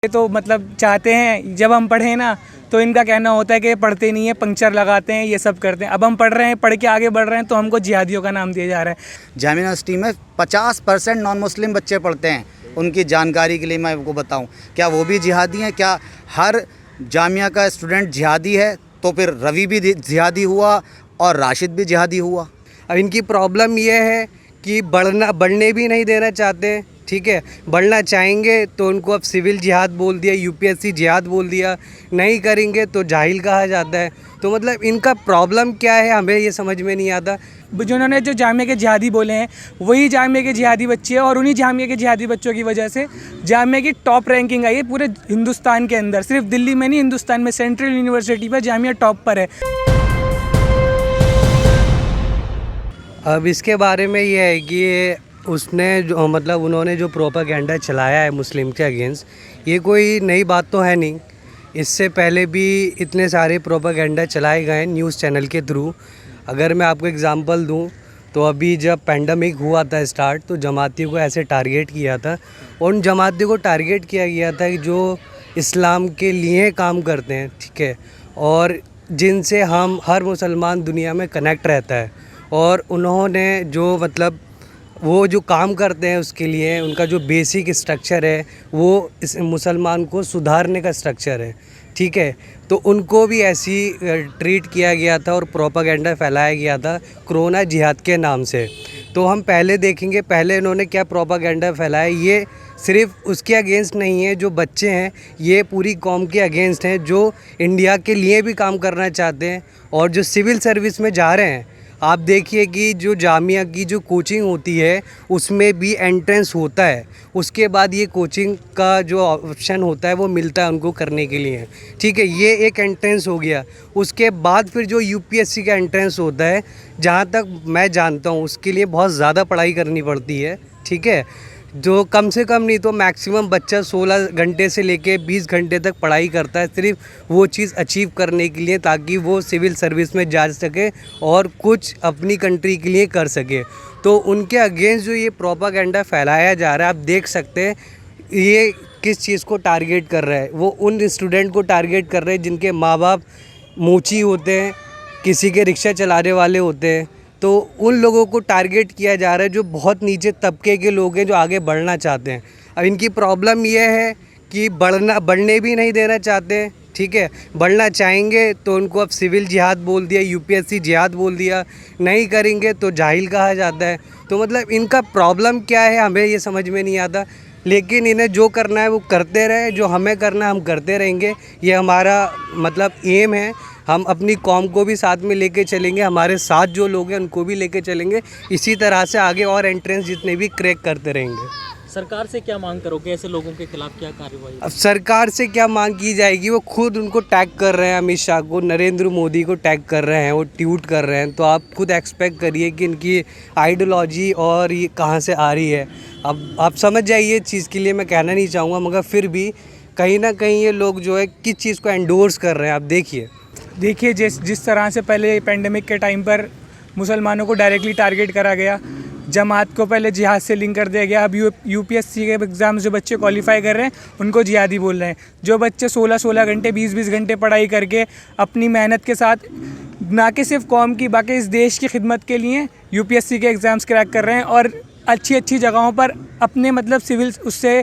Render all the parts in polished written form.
ये तो मतलब चाहते हैं जब हम पढ़ें ना, तो इनका कहना होता है कि पढ़ते नहीं है, पंक्चर लगाते हैं, ये सब करते हैं। अब हम पढ़ रहे हैं, पढ़ के आगे बढ़ रहे हैं, तो हमको जिहादियों का नाम दिया जा रहा है। जामिया यूनिवर्सिटी में 50% नॉन मुस्लिम बच्चे पढ़ते हैं। उनकी जानकारी के लिए मैं आपको बताऊं, क्या वो भी जिहादी हैं? क्या हर जामिया का स्टूडेंट जिहादी है? तो फिर रवि भी जिहादी हुआ और राशिद भी जिहादी हुआ। अब इनकी प्रॉब्लम ये है कि बढ़ने भी नहीं देना चाहते, ठीक है। बढ़ना चाहेंगे तो उनको अब सिविल जिहाद बोल दिया, यूपीएससी जिहाद बोल दिया, नहीं करेंगे तो जाहिल कहा जाता है। तो मतलब इनका प्रॉब्लम क्या है हमें ये समझ में नहीं आता। जिन्होंने जो जामिया के जिहादी बोले हैं वही जामिया के जिहादी बच्चे हैं, और उन्हीं जामिया के जिहादी बच्चों की वजह से जामिया की टॉप रैंकिंग आई है पूरे हिंदुस्तान के अंदर। सिर्फ दिल्ली में नहीं, हिंदुस्तान में सेंट्रल यूनिवर्सिटी पर जामिया टॉप पर है। अब इसके बारे में ये है कि उसने जो मतलब उन्होंने जो प्रोपेगेंडा चलाया है मुस्लिम के अगेंस्ट, ये कोई नई बात तो है नहीं। इससे पहले भी इतने सारे प्रोपेगेंडा चलाए गए हैं न्यूज़ चैनल के थ्रू। अगर मैं आपको एग्जांपल दूं तो अभी जब पेंडेमिक हुआ था स्टार्ट, तो जमातियों को ऐसे टारगेट किया था, और उन जमातियों को टारगेट किया गया था कि जो इस्लाम के लिए काम करते हैं, ठीक है, और जिनसे हम हर मुसलमान दुनिया में कनेक्ट रहता है। और उन्होंने जो मतलब वो जो काम करते हैं उसके लिए उनका जो बेसिक स्ट्रक्चर है वो इस मुसलमान को सुधारने का स्ट्रक्चर है, ठीक है। तो उनको भी ऐसी ट्रीट किया गया था और प्रोपेगेंडा फैलाया गया था कोरोना जिहाद के नाम से। तो हम पहले देखेंगे पहले इन्होंने क्या प्रोपेगेंडा फैलाया। ये सिर्फ उसके अगेंस्ट नहीं है जो बच्चे हैं, ये पूरी कौम के अगेंस्ट हैं जो इंडिया के लिए भी काम करना चाहते हैं और जो सिविल सर्विस में जा रहे हैं। आप देखिए कि जो जामिया की जो कोचिंग होती है उसमें भी एंट्रेंस होता है, उसके बाद ये कोचिंग का जो ऑप्शन होता है वो मिलता है उनको करने के लिए, ठीक है। ये एक एंट्रेंस हो गया। उसके बाद फिर जो यूपीएससी का एंट्रेंस होता है, जहाँ तक मैं जानता हूँ उसके लिए बहुत ज़्यादा पढ़ाई करनी पड़ती है, ठीक है। जो कम से कम नहीं तो मैक्सिमम बच्चा 16 घंटे से लेके 20 घंटे तक पढ़ाई करता है सिर्फ वो चीज़ अचीव करने के लिए, ताकि वो सिविल सर्विस में जा सके और कुछ अपनी कंट्री के लिए कर सके। तो उनके अगेंस्ट जो ये प्रोपेगेंडा फैलाया जा रहा है, आप देख सकते हैं ये किस चीज़ को टारगेट कर रहा है। वो उन स्टूडेंट को टारगेट कर रहे हैं जिनके माँ बाप मूची होते हैं, किसी के रिक्शा चलाने वाले होते हैं। तो उन लोगों को टारगेट किया जा रहा है जो बहुत नीचे तबके के लोग हैं जो आगे बढ़ना चाहते हैं। अब इनकी प्रॉब्लम ये है कि बढ़ने भी नहीं देना चाहते, ठीक है। बढ़ना चाहेंगे तो उनको अब सिविल जिहाद बोल दिया, यूपीएससी जिहाद बोल दिया, नहीं करेंगे तो जाहिल कहा जाता है। तो मतलब इनका प्रॉब्लम क्या है हमें ये समझ में नहीं आता। लेकिन इन्हें जो करना है वो करते रहे, जो हमें करना है हम करते रहेंगे। ये हमारा मतलब एम है। हम अपनी कौम को भी साथ में लेके चलेंगे, हमारे साथ जो लोग हैं उनको भी लेके चलेंगे। इसी तरह से आगे और एंट्रेंस जितने भी क्रैक करते रहेंगे। सरकार से क्या मांग करोगे? ऐसे लोगों के खिलाफ क्या कार्रवाई? अब सरकार से क्या मांग की जाएगी? वो खुद उनको टैग कर रहे हैं, अमित शाह को, नरेंद्र मोदी को टैग कर रहे हैं, वो ट्वीट कर रहे हैं। तो आप खुद एक्सपेक्ट करिए कि इनकी आइडियोलॉजी और ये कहाँ से आ रही है। अब आप समझ जाइए इस चीज़ के लिए मैं कहना नहीं चाहूँगा, मगर फिर भी कहीं ना कहीं ये लोग जो है किस चीज़ को एंडोर्स कर रहे हैं आप देखिए। जिस तरह से पहले पेंडेमिक के टाइम पर मुसलमानों को डायरेक्टली टारगेट करा गया, जमात को पहले जिहाद से लिंक कर दिया गया। अब यूपीएससी के एग्ज़ाम जो बच्चे क्वालिफाई कर रहे हैं उनको जिहादी बोल रहे हैं। जो बच्चे 16-16 घंटे 20-20 घंटे पढ़ाई करके अपनी मेहनत के साथ ना कि सिर्फ कौम की बाकी इस देश की खिदमत के लिए यूपीएससी के एग्ज़ाम्स क्रैक कर रहे हैं और अच्छी अच्छी जगहों पर अपने मतलब सिविल उससे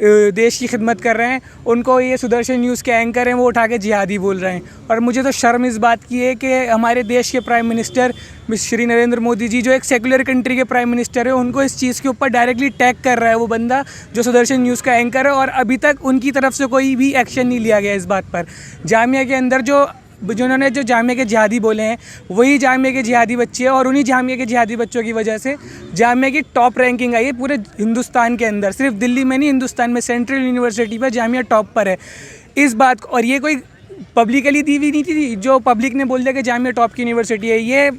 देश की खिदमत कर रहे हैं, उनको ये सुदर्शन न्यूज़ के एंकर हैं वो उठा के जिहादी बोल रहे हैं। और मुझे तो शर्म इस बात की है कि हमारे देश के प्राइम मिनिस्टर श्री नरेंद्र मोदी जी, जो एक सेकुलर कंट्री के प्राइम मिनिस्टर है, उनको इस चीज़ के ऊपर डायरेक्टली टैग कर रहा है वो बंदा जो सुदर्शन न्यूज़ का एंकर है। और अभी तक उनकी तरफ से कोई भी एक्शन नहीं लिया गया इस बात पर। जामिया के अंदर जिन्होंने जो जामिया के जिहादी बोले हैं वही जामिया के जिहादी बच्चे हैं, और उन्हीं जामिया के जिहादी बच्चों की वजह से जामिया की टॉप रैंकिंग आई है पूरे हिंदुस्तान के अंदर। सिर्फ दिल्ली में नहीं, हिंदुस्तान में सेंट्रल यूनिवर्सिटी पर जामिया टॉप पर है इस बात को। और ये कोई पब्लिकली दी हुई नहीं थी जो पब्लिक ने बोल दिया कि जामिया टॉप की यूनिवर्सिटी है। ये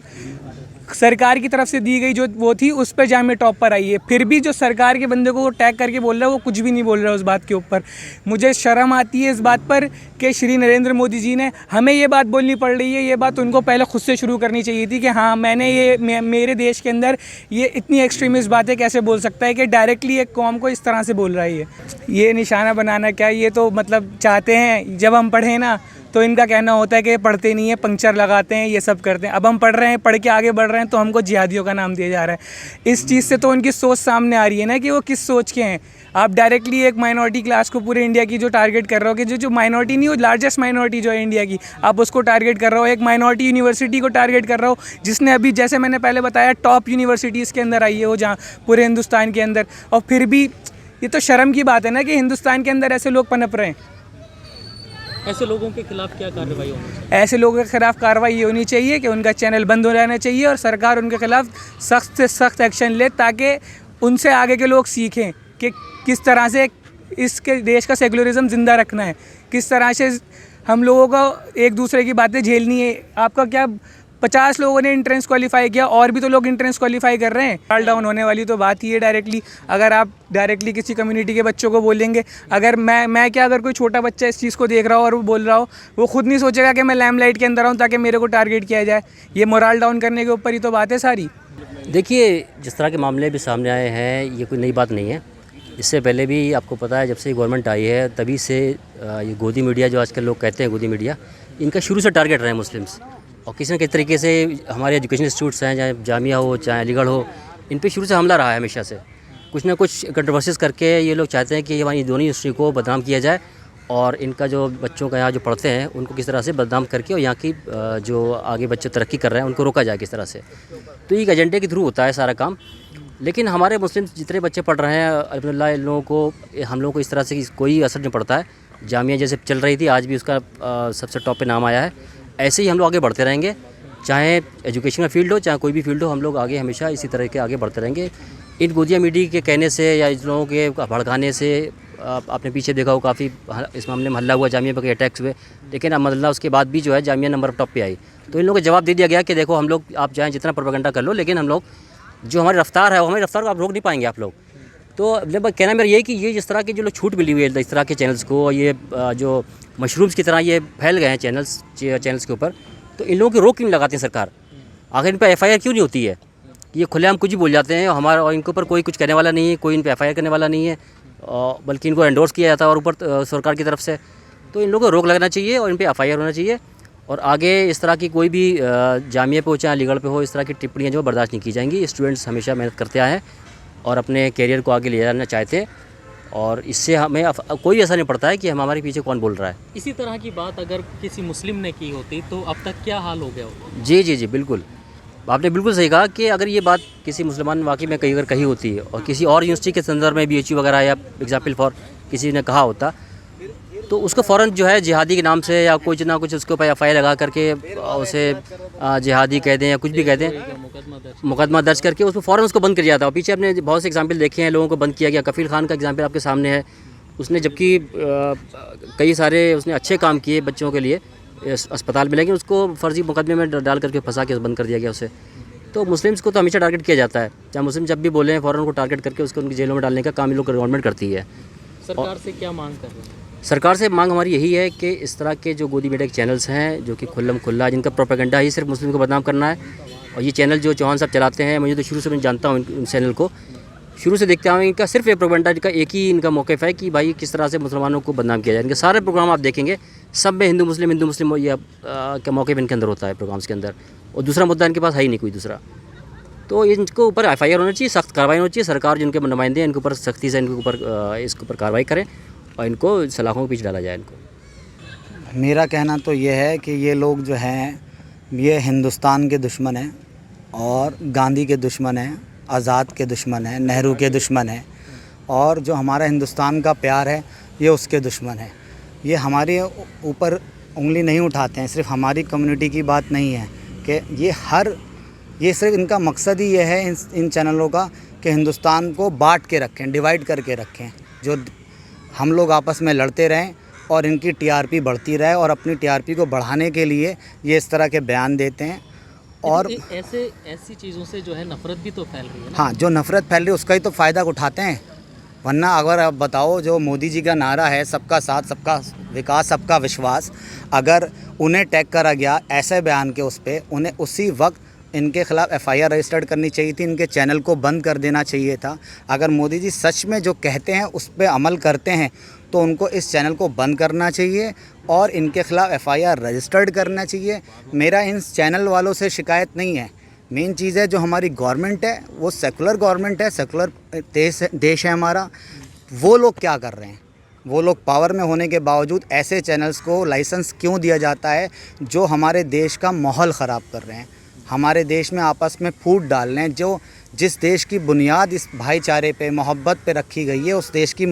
सरकार की तरफ से दी गई जो वो थी उस पर जामिया टॉप पर आई है। फिर भी जो सरकार के बंदे को वो टैग करके बोल रहा है वो कुछ भी नहीं बोल रहा है उस बात के ऊपर। मुझे शर्म आती है इस बात पर कि श्री नरेंद्र मोदी जी ने हमें ये बात बोलनी पड़ रही है। ये बात उनको पहले खुद से शुरू करनी चाहिए थी कि हाँ मेरे देश के अंदर ये इतनी एक्सट्रीमिस्ट बातें कैसे बोल सकता है कि डायरेक्टली एक कौम को इस तरह से बोल रहा है। ये निशाना बनाना क्या, ये तो मतलब चाहते हैं जब हम पढ़ें ना तो इनका कहना होता है कि पढ़ते नहीं है, पंक्चर लगाते हैं, ये सब करते हैं। अब हम पढ़ रहे हैं, पढ़ के आगे बढ़ रहे हैं तो हमको जिहादियों का नाम दिया जा रहा है। इस चीज़ से तो उनकी सोच सामने आ रही है ना कि वो किस सोच के हैं। आप डायरेक्टली एक माइनॉरिटी क्लास को पूरे इंडिया की जो टारगेट कर रहे हो कि जो माइनॉरिटी नहीं हो, लार्जेस्ट माइनॉरिटी जो है इंडिया की, आप उसको टारगेट कर रहे हो। एक माइनॉरिटी यूनिवर्सिटी को टारगेट कर रहे हो जिसने अभी जैसे मैंने पहले बताया टॉप यूनिवर्सिटीज़ के अंदर आई है वो, जहाँ पूरे हिंदुस्तान के अंदर। और फिर भी ये तो शर्म की बात है ना कि हिंदुस्तान के अंदर ऐसे लोग पनप रहे हैं। ऐसे लोगों के खिलाफ क्या कार्रवाई होनी चाहिए? ऐसे लोगों के खिलाफ कार्रवाई ये होनी चाहिए कि उनका चैनल बंद हो जाना चाहिए और सरकार उनके खिलाफ सख्त से सख्त एक्शन ले ताकि उनसे आगे के लोग सीखें कि किस तरह से इसके देश का सेकुलरिज्म ज़िंदा रखना है, किस तरह से हम लोगों को एक दूसरे की बातें झेलनी है। आपका क्या 50 लोगों ने एंट्रेंस क्वालिफाई किया और भी तो लोग एंट्रेंस क्वालिफाई कर रहे हैं। ऑल डाउन होने वाली तो बात ही है डायरेक्टली। अगर आप डायरेक्टली किसी कम्युनिटी के बच्चों को बोलेंगे, अगर मैं क्या, अगर कोई छोटा बच्चा इस चीज़ को देख रहा हो और वो बोल रहा हो, वो खुद नहीं सोचेगा कि मैं लैम्पलाइट के अंदर आऊँ ताकि मेरे को टारगेट किया जाए। ये मोरल डाउन करने के ऊपर ही तो बात है सारी। देखिए, जिस तरह के मामले भी सामने आए हैं ये कोई नई बात नहीं है। इससे पहले भी आपको पता है जब से गवर्नमेंट आई है तभी से ये गोदी मीडिया जो आजकल लोग कहते हैं गोदी मीडिया, इनका शुरू से टारगेट रहे हैं मुस्लिम्स। और किसी न किसी तरीके से हमारे एजुकेशन इंस्टीट्यूट्स हैं, चाहे जामिया हो चाहे अलीगढ़ हो, इन पे शुरू से हमला रहा है हमेशा से। कुछ ना कुछ कंट्रोवर्सीज करके ये लोग चाहते हैं कि हमारी दोनों यूनिवर्सिटी को बदनाम किया जाए और इनका जो बच्चों का यहाँ जो पढ़ते हैं उनको किस तरह से बदनाम करके और यहाँ की जो आगे बच्चे तरक्की कर रहे हैं उनको रोका जाए किस तरह से। तो एक एजेंडे के थ्रू होता है सारा काम। लेकिन हमारे मुस्लिम जितने बच्चे पढ़ रहे हैं अल्हम्दुलिल्लाह, इन लोगों को हम लोगों को इस तरह से कोई असर नहीं पड़ता है। जामिया जैसे चल रही थी आज भी उसका सबसे टॉप पे नाम आया है। ऐसे ही हम लोग आगे बढ़ते रहेंगे, चाहे एजुकेशनल फील्ड हो चाहे कोई भी फील्ड हो, हम लोग आगे हमेशा इसी तरह के आगे बढ़ते रहेंगे। इन गोदिया मीडिया के कहने से या इन लोगों के भड़काने से आपने पीछे देखा हो काफ़ी इस मामले में हल्ला हुआ, जामिया पर अटैक्स हुए, लेकिन अल्हम्दुलिल्लाह उसके बाद भी जो है जामिया नंबर टॉप पे आई। तो इन लोगों को जवाब दे दिया गया कि देखो हम लोग, आप चाहें जितना प्रोपेगेंडा कर लो, लेकिन हम लोग जो हमारी रफ्तार है वो हमारी रफ्तार को आप रोक नहीं पाएंगे आप लोग। तो कहना मेरा यही कि ये जिस तरह की जो लोग छूट मिली हुई है इस तरह के चैनल्स को, ये जो मशरूम्स की तरह ये फैल गए हैं चैनल्स के ऊपर, तो इन लोगों की रोक क्यों नहीं लगाती है सरकार? आखिर इन पर एफआईआर क्यों नहीं होती है? ये खुलेआम कुछ भी बोल जाते हैं हमारा, और इनके ऊपर कोई कुछ कहने वाला नहीं है, कोई इन पर एफआईआर करने वाला नहीं है, बल्कि इनको एंडोर्स किया जाता है और ऊपर सरकार की तरफ से। तो इन लोगों को रोक लगना चाहिए और इन पर एफआईआर होना चाहिए। और आगे इस तरह की कोई भी जामिया पे हो चाहे अलीगढ़ पे हो, इस तरह की टिप्पणियाँ जो बर्दाश्त नहीं की जाएंगी। स्टूडेंट्स हमेशा मेहनत करते आए हैं और अपने कैरियर को आगे ले जाना चाहते हैं, और इससे हमें कोई ऐसा नहीं पड़ता है कि हमारे पीछे कौन बोल रहा है। इसी तरह की बात अगर किसी मुस्लिम ने की होती तो अब तक क्या हाल हो गया होता? जी बिल्कुल, आपने बिल्कुल सही कहा कि अगर ये बात किसी मुसलमान वाकई में अगर कही होती है और किसी और यूनिवर्सिटी के संदर्भ में BHU वगैरह या एग्जाम्पल फॉर किसी ने कहा होता, तो उसको फ़ौरन जो है जिहादी के नाम से या कुछ ना कुछ उसके ऊपर एफआईआर लगा करके उसे जिहादी कह दें या कुछ भी कह दें, मुकदमा दर्ज करके उसको फ़ौरन उसको बंद कर दिया था। और पीछे आपने बहुत से एग्जाम्पल देखे हैं, लोगों को बंद किया गया। कफील खान का एग्जाम्पल आपके सामने है। उसने जबकि कई सारे उसने अच्छे काम किए बच्चों के लिए अस्पताल में, लेकिन उसको फर्जी मुकदमे में डाल करके फंसा के बंद कर दिया गया उसे। तो मुस्लिम्स को तो हमेशा टारगेट किया जाता है, चाहे मुस्लिम जब भी बोले फ़ौरन उनको टारगेट करके उसको उनकी जेलों में डालने का काम इन लोग गवर्नमेंट करती है। सरकार से क्या मांग कर रहे हैं? सरकार से मांग हमारी यही है कि इस तरह के जो गोदी मीडिया के चैनल्स हैं जो कि खुल्ला जिनका प्रोपेगेंडा ही सिर्फ मुस्लिम को बदनाम करना है, और ये चैनल जो चौहान साहब चलाते हैं, मुझे तो शुरू से मैं जानता हूँ इन चैनल को, शुरू से देखते आए, इनका सिर्फ ये प्रोपेगेंडा का एक ही इनका मौक़िफ़ है कि भाई किस तरह से मुसलमानों को बदनाम किया जाए। इनके सारे प्रोग्राम आप देखेंगे सब में हिंदू मुस्लिम या का मौक़िफ़ इनके अंदर होता है प्रोग्राम्स के अंदर, और दूसरा मुद्दा इनके पास है ही नहीं कोई दूसरा। तो इनको ऊपर एफआईआर होना चाहिए, सख्त कार्रवाई होनी चाहिए। सरकार जिनके नुमाइंदे हैं इनके ऊपर सख्ती से इनके ऊपर इसके ऊपर कार्रवाई करें और इनको सलाखों के पीछे डाला जाए इनको। मेरा कहना तो ये है कि ये लोग जो हैं ये हिंदुस्तान के दुश्मन हैं और गांधी के दुश्मन हैं, आज़ाद के दुश्मन हैं, नेहरू के दुश्मन हैं, और जो हमारा हिंदुस्तान का प्यार है ये उसके दुश्मन है। ये हमारे ऊपर उंगली नहीं उठाते हैं, सिर्फ हमारी कम्युनिटी की बात नहीं है कि ये सिर्फ इनका मकसद ही ये है इन चैनलों का कि हिंदुस्तान को बांट के रखें, डिवाइड करके रखें, जो हम लोग आपस में लड़ते रहें और इनकी टीआरपी बढ़ती रहे, और अपनी टीआरपी को बढ़ाने के लिए ये इस तरह के बयान देते हैं। और ऐसी चीज़ों से जो है नफरत भी तो फैल रही है ना। हाँ, जो नफ़रत फैल रही है उसका ही तो फ़ायदा उठाते हैं। वरना अगर आप बताओ, जो मोदी जी का नारा है सबका साथ सबका विकास सबका विश्वास, अगर उन्हें टैग करा गया ऐसे बयान के उस पर, उन्हें उसी वक्त इनके ख़िलाफ़ एफआईआर रजिस्टर्ड करनी चाहिए थी, इनके चैनल को बंद कर देना चाहिए था। अगर मोदी जी सच में जो कहते हैं उस पर अमल करते हैं तो उनको इस चैनल को बंद करना चाहिए और इनके ख़िलाफ़ एफआईआर रजिस्टर्ड करना चाहिए। मेरा इन चैनल वालों से शिकायत नहीं है। मेन चीज़ है, जो हमारी गवर्नमेंट है वो सेकुलर गवर्नमेंट है, सेकुलर देश है हमारा। वो लोग क्या कर रहे हैं? वो लोग पावर में होने के बावजूद ऐसे चैनल्स को लाइसेंस क्यों दिया जाता है जो हमारे देश का माहौल ख़राब कर रहे हैं, हमारे देश में आपस में फूट डाल रहे हैं। जो जिस देश की बुनियाद इस भाईचारे पे, मोहब्बत पे रखी गई है, उस देश की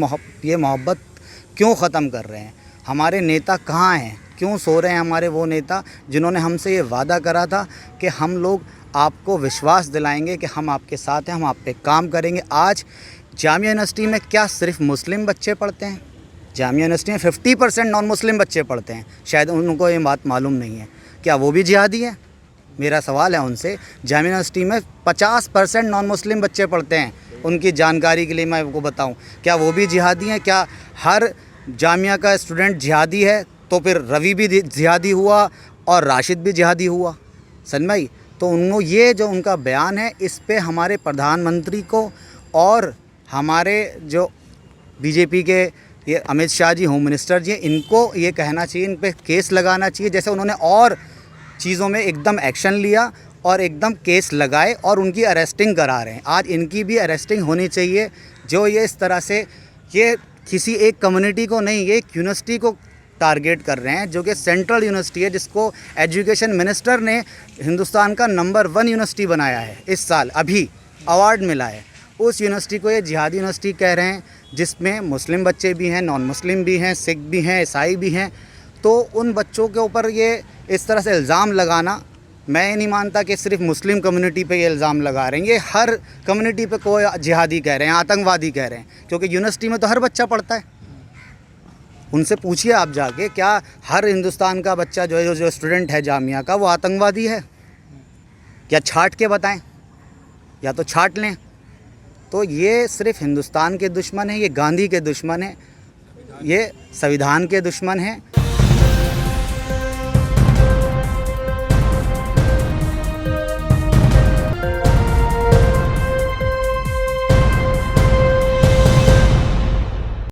ये मोहब्बत क्यों ख़त्म कर रहे हैं? हमारे नेता कहाँ हैं? क्यों सो रहे हैं हमारे वो नेता जिन्होंने हमसे ये वादा करा था कि हम लोग आपको विश्वास दिलाएंगे कि हम आपके साथ हैं, हम आप पे काम करेंगे। आज जामिया यूनिवर्सिटी में क्या सिर्फ मुस्लिम बच्चे पढ़ते हैं? जामिया यूनिवर्सिटी में 50% नॉन मुस्लिम बच्चे पढ़ते हैं। शायद उनको ये बात मालूम नहीं है। क्या वो भी जिहादी हैं? मेरा सवाल है उनसे। जामिया यूनिवर्सिटी में 50% नॉन मुस्लिम बच्चे पढ़ते हैं। उनकी जानकारी के लिए मैं आपको बताऊं, क्या वो भी जिहादी हैं? क्या हर जामिया का स्टूडेंट जिहादी है? तो फिर रवि भी जिहादी हुआ और राशिद भी जिहादी हुआ। सनमई, तो उनको ये जो उनका बयान है, इस पे हमारे प्रधानमंत्री को और हमारे जो बीजेपी के ये अमित शाह जी, होम मिनिस्टर जी, इनको ये कहना चाहिए, इन पे केस लगाना चाहिए। जैसे उन्होंने और चीज़ों में एकदम एक्शन लिया और एकदम केस लगाए और उनकी अरेस्टिंग करा रहे हैं, आज इनकी भी अरेस्टिंग होनी चाहिए। जो ये इस तरह से ये किसी एक कम्युनिटी को नहीं, ये एक यूनिवर्सिटी को टारगेट कर रहे हैं जो कि सेंट्रल यूनिवर्सिटी है, जिसको एजुकेशन मिनिस्टर ने हिंदुस्तान का नंबर 1 यूनिवर्सिटी बनाया है। इस साल अभी अवार्ड मिला है। उस यूनिवर्सिटी को ये जिहादी यूनिवर्सिटी कह रहे हैं, जिसमें मुस्लिम बच्चे भी हैं, नॉन मुस्लिम भी हैं, सिख भी हैं, ईसाई भी हैं। तो उन बच्चों के ऊपर ये इस तरह से इल्ज़ाम लगाना, मैं ये नहीं मानता कि सिर्फ मुस्लिम कम्युनिटी पे ये इल्ज़ाम लगा रहे हैं। ये हर कम्युनिटी पे कोई जिहादी कह रहे हैं, आतंकवादी कह रहे हैं, क्योंकि यूनिवर्सिटी में तो हर बच्चा पढ़ता है। उनसे पूछिए आप जाके, क्या हर हिंदुस्तान का बच्चा जो है, जो स्टूडेंट है जामिया का, वो आतंकवादी है? या छाट के बताएं, या तो छाट लें। तो ये सिर्फ हिंदुस्तान के दुश्मन हैं, ये गांधी के दुश्मन हैं, ये संविधान के दुश्मन हैं।